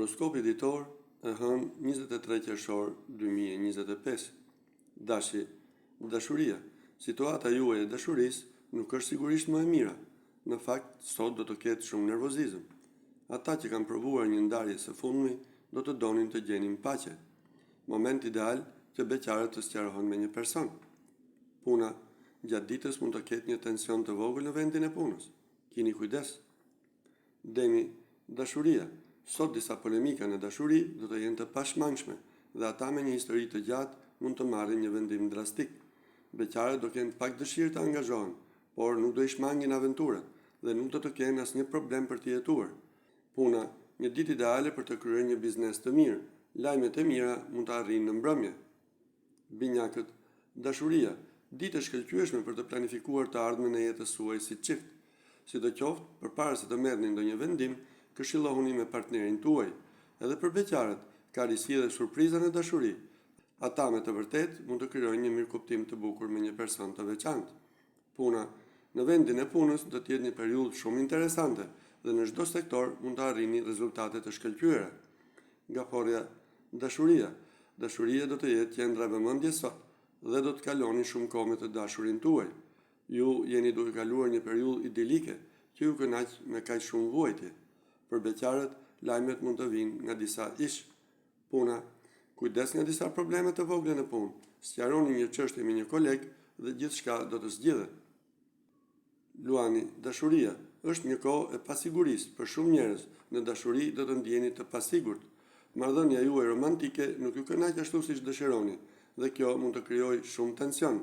Horoskopi ditor e hënë 23 qershor 2025. Dashuria. Situata juaj e dashurisë nuk është sigurisht më e mira. Në fakt, sot do të ketë shumë nervozizëm. Ata që kanë provuar një ndarje së fundmi do të donin të gjenin paqe. Moment ideal që beqarët të sqarohen me një person. Puna. Gjatë ditës mund të ketë një tension të vogël në vendin e punës. Kini kujdes. Demi. Dashuria. Sot disa polemika në dashuri do të jenë të pashmangshme dhe ata me një histori të gjatë mund të marrin një vendim drastik. Beqarët do kenë pak dëshirë të angazhohen, por nuk do i shmangin aventurën dhe nuk do të kenë asnjë problem për të jetuar. Puna, një ditë ideale për të kryer një biznes të mirë. Lajmet e mira mund të arrijnë në mbrëmje. Binjakët. Dashuria, ditë e shkëlqyeshme për të planifikuar të ardhmen e jetës suaj si çift. Sidoqoftë, përpara se të merrni ndonjë vendim, këshillohuni me partnerin tuaj. Edhe për beqarët, ka risjellë surpriza në dashuri. Ata me të vërtet mund të krijojnë një mirëkuptim të bukur me një person të veçantë. Puna, në vendin e punës do të jetë një periudhë shumë interesante dhe në çdo sektor mund të arrini rezultate të shkëlqyera. Gaporja. Dashuria. Dashuria do të jetë qendra e vëmendjes sot dhe do të kaloni shumë kohë me të dashurin tuaj. Ju jeni duke kaluar një periudhë idilike që ju kënaq me kaq shumë vuajtje. Për beqarët, lajmet mund të vinë nga disa ish. Puna. Kujdes nga disa probleme të vogla në punë. Sqaroni një çështje me një koleg dhe gjithçka do të zgjidhet. Luani. Dashuria. Është një kohë e pasigurisë për shumë njerëz. Në dashuri do të ndjeni të pasigurt. Marrëdhënia juaj romantike nuk ju kënaq ashtu siç dëshironi dhe kjo mund të krijojë shumë tension.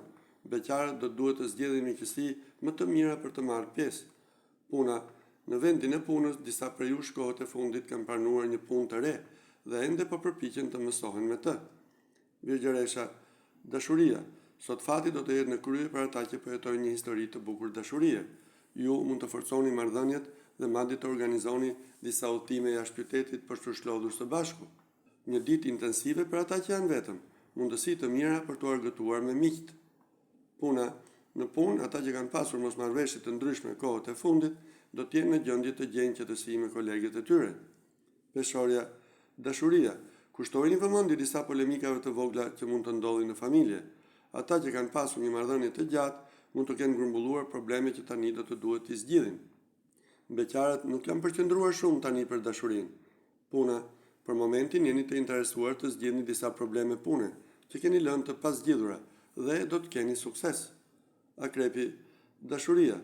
Beqarët do duhet të zgjedhin miqësi më të mira për të marrë pjesë. Puna. Në vendin e punës, disa prej jush kohët e fundit kanë pranuar një punë të re dhe ende po përpiqen të mësohen me të. Virgjëresha. Dashuria. Sot fati do të jetë në krye për ata që po jetojnë një histori të bukur dashurie. Ju mund të forconi marrëdhëniet dhe madje të organizoni disa udhëtime jashtë qytetit për të shklodhur së bashku. Një ditë intensive për ata që janë vetëm, mundësi të mira për të argëtuar me miqt. Puna. Në punë, ata që kanë pasur mosmarrëveshje të ndryshme kohët e fundit, do të jenë në gjendje të gjejnë qetësi me kolegët e tyre. Peshorja. Dashuria. Kushtojini vëmendje disa polemikave të vogla që mund të ndodhin në familje. Ata që kanë pasur një marrëdhënie të gjatë mund të kenë grumbulluar probleme që tani do të duhet t'i zgjidhin. Beqarët nuk janë përqendruar shumë tani për dashurinë. Puna. Për momentin jeni të interesuar të zgjidhni disa probleme pune që keni lënë të pazgjidhura dhe do të keni sukses. Akrepi. Dashuria.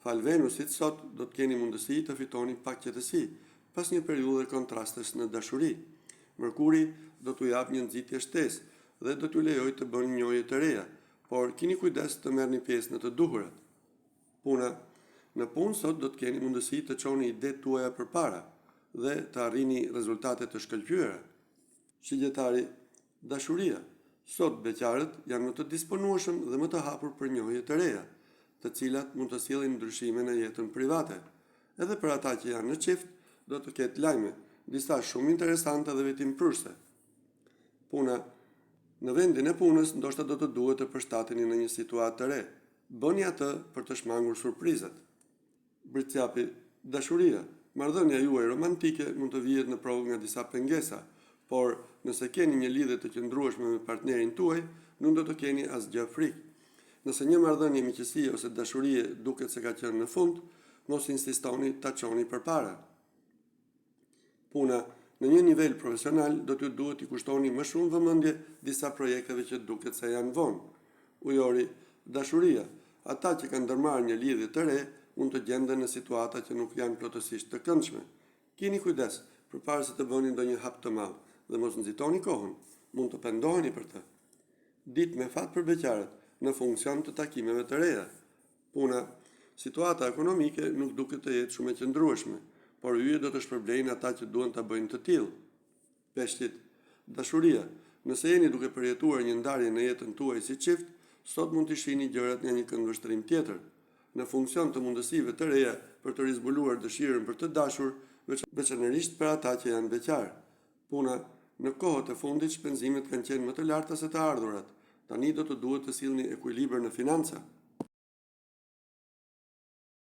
Fal Venusit sot do të keni mundësi të fitoni pak qetësi pas një periudhe kontrastes në dashuri. Mërkuri do t'u jap një nxitje shtesë dhe do t'u lejojë të bëni njohje të reja, por keni kujdes të merrni pjesë në të duhurat. Puna. Në punë sot do të keni mundësi të çoni idetë tuaja përpara dhe të arrini rezultate të shkëlqyera. Shigjetari. Dashuria. Sot beqarët janë më të disponueshëm dhe më të hapur për njohje të reja, të cilat mund të sjellin ndryshime në jetën private. Edhe për ata që janë në çift, do të ketë lajme, disa shumë interesante dhe vetimprurse. Puna. Në vendin e punës, ndoshta do të duhet të përshtateni në një situatë të re. Bëni atë për të shmangur surprizat. Bërcjapi. Dashuria. Marrëdhënia juaj romantike mund të vihet në provë nga disa pengesa, por nëse keni një lidhje të qëndrueshme me partnerin tuaj, nuk do të keni asgjë frikë. Nëse një marrëdhënie miqësie ose dashurie duket se ka qenë në fund, mos insistoni ta çoni përpara. Puna. Në një nivel profesional do t'ju duhet t'i kushtoni më shumë vëmendje disa projekteve që duket se janë vonë. Ujori. Dashuria. Ata që kanë ndërmarrë një lidhje të re mund të gjenden në situata që nuk janë plotësisht të këndshme. Keni kujdes përpara se të bëni ndonjë hap të madh dhe mos nxitoni kohën. Mund të pendoheni për të. Ditë me fat për beqarët në funksion të takimeve të reja. Puna. Situata ekonomike nuk duket të jetë shumë e qëndrueshme, por yje do të shpërblejnë ata që duhen ta bëjnë të tillë. Peshqit. Dashuria. Nëse jeni duke përjetuar një ndarje në jetën tuaj si çift, sot mund të shihni gjërat nga një këndvështrim tjetër, në funksion të mundësive të reja për të rizbuluar dëshirën për të dashur, veçanërisht për ata që janë beqar. Puna. Në kohët e fundit shpenzimet kanë qenë më të larta se të ardhurat. Tani do të duhet të sillni ekuilibër në financa.